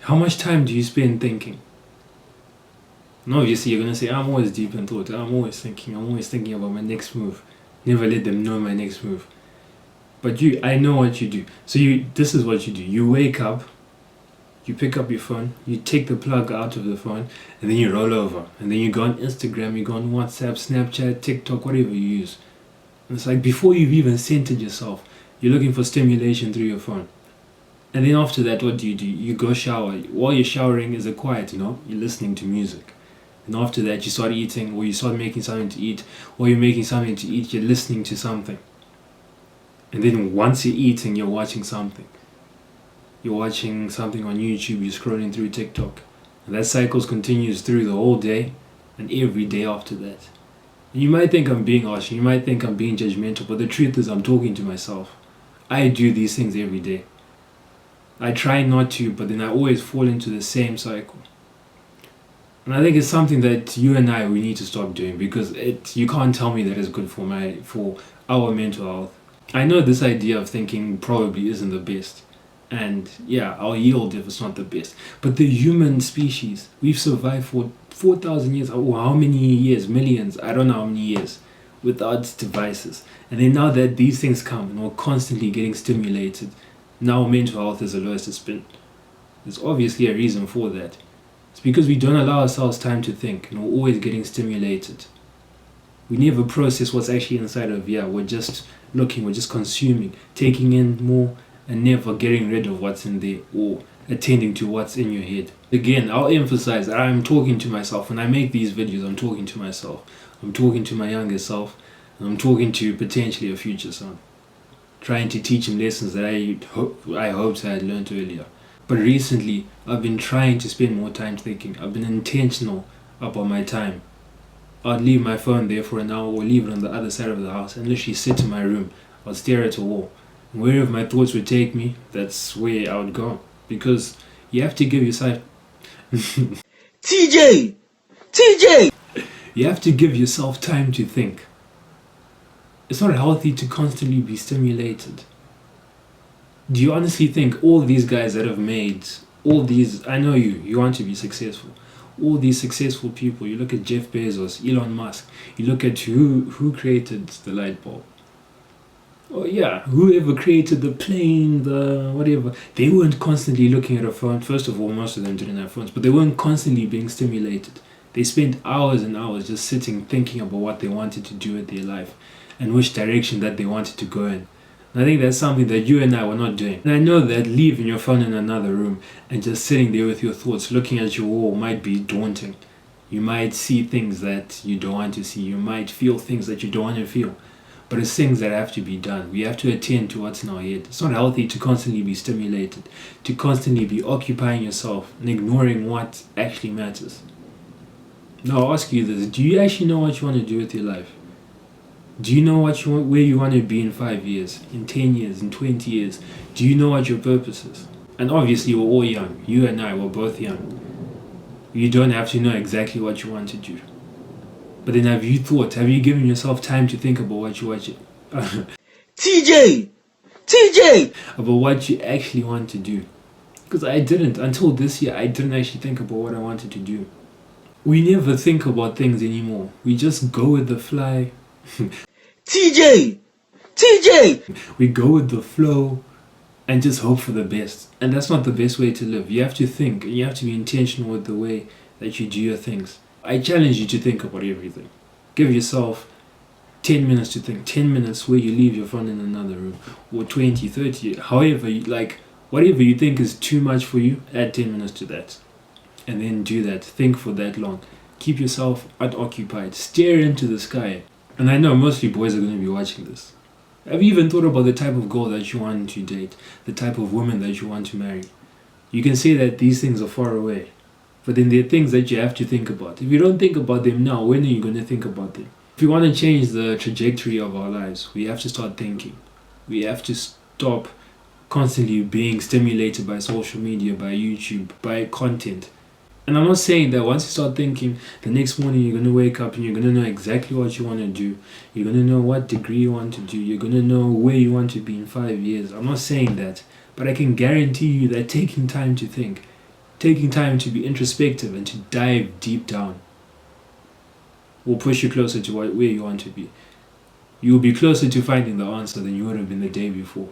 How much time do you spend thinking? And obviously you're gonna say, I'm always deep in thought, I'm always thinking about my next move. Never let them know my next move. But I know what you do. So this is what you do. You wake up, you pick up your phone, you take the plug out of the phone, and then you roll over. And then you go on Instagram, you go on WhatsApp, Snapchat, TikTok, whatever you use. And it's like before you've even centered yourself, you're looking for stimulation through your phone. And then after that, what do? You go shower. While you're showering, is it quiet, You're listening to music. And after that, you start eating, or you start making something to eat. While you're making something to eat, you're listening to something. And then once you're eating, you're watching something. You're watching something on YouTube, you're scrolling through TikTok. And that cycle continues through the whole day and every day after that. And you might think I'm being harsh, you might think I'm being judgmental, but the truth is I'm talking to myself. I do these things every day. I try not to, but then I always fall into the same cycle. And I think it's something that you and we need to stop doing, because you can't tell me that it's good for our mental health. I know this idea of thinking probably isn't the best. And yeah, I'll yield if it's not the best. But the human species, we've survived for 4,000 years, or how many years, millions, I don't know how many years, without devices. And then now that these things come and we're constantly getting stimulated, now mental health is the lowest it's been. There's obviously a reason for that. It's because we don't allow ourselves time to think, and we're always getting stimulated. We never process what's actually inside of we're just looking, we're just consuming, taking in more, and never getting rid of what's in there or attending to what's in your head. Again, I'll emphasize that I'm talking to myself. When I make these videos, I'm talking to myself. I'm talking to my younger self, and I'm talking to potentially a future son. Trying to teach him lessons that I hoped I had learned earlier. But recently, I've been trying to spend more time thinking. I've been intentional about my time. I'd leave my phone there for an hour, or leave it on the other side of the house and literally sit in my room. I'd stare at a wall. And wherever my thoughts would take me, that's where I would go. Because you have to give yourself... TJ! You have to give yourself time to think. It's not healthy to constantly be stimulated. Do you honestly think all these guys that have made all these... I know you want to be successful. All these successful people, you look at Jeff Bezos, Elon Musk, you look at who created the light bulb. Oh yeah, whoever created the plane, the whatever, they weren't constantly looking at a phone. First of all, most of them didn't have phones, but they weren't constantly being stimulated. They spent hours and hours just sitting, thinking about what they wanted to do with their life and which direction that they wanted to go in. And I think that's something that you and I were not doing. And I know that leaving your phone in another room and just sitting there with your thoughts, looking at your wall, might be daunting. You might see things that you don't want to see. You might feel things that you don't want to feel. But it's things that have to be done. We have to attend to what's in our head. It's not healthy to constantly be stimulated, to constantly be occupying yourself and ignoring what actually matters. Now I'll ask you this. Do you actually know what you want to do with your life? Do you know where you want to be in 5 years, in 10 years, in 20 years? Do you know what your purpose is? And obviously we're all young. You and I were both young. You don't have to know exactly what you want to do. But then have you given yourself time to think about what you TJ! About what you actually want to do? Because I didn't. Until this year, I didn't actually think about what I wanted to do. We never think about things anymore. We just go with the fly. TJ! We go with the flow and just hope for the best. And that's not the best way to live. You have to think, and you have to be intentional with the way that you do your things. I challenge you to think about everything. Give yourself 10 minutes to think. 10 minutes where you leave your phone in another room. Or 20, 30, however, whatever you think is too much for you, add 10 minutes to that. And then do that. Think for that long. Keep yourself unoccupied. Stare into the sky. And I know mostly boys are going to be watching this. Have you even thought about the type of girl that you want to date? The type of woman that you want to marry? You can say that these things are far away. But then there are things that you have to think about. If you don't think about them now, when are you going to think about them? If we want to change the trajectory of our lives, we have to start thinking. We have to stop constantly being stimulated by social media, by YouTube, by content. And I'm not saying that once you start thinking, the next morning you're going to wake up and you're going to know exactly what you want to do. You're going to know what degree you want to do. You're going to know where you want to be in 5 years. I'm not saying that. But I can guarantee you that taking time to think taking time to be introspective and to dive deep down will push you closer to where you want to be. You'll be closer to finding the answer than you would have been the day before.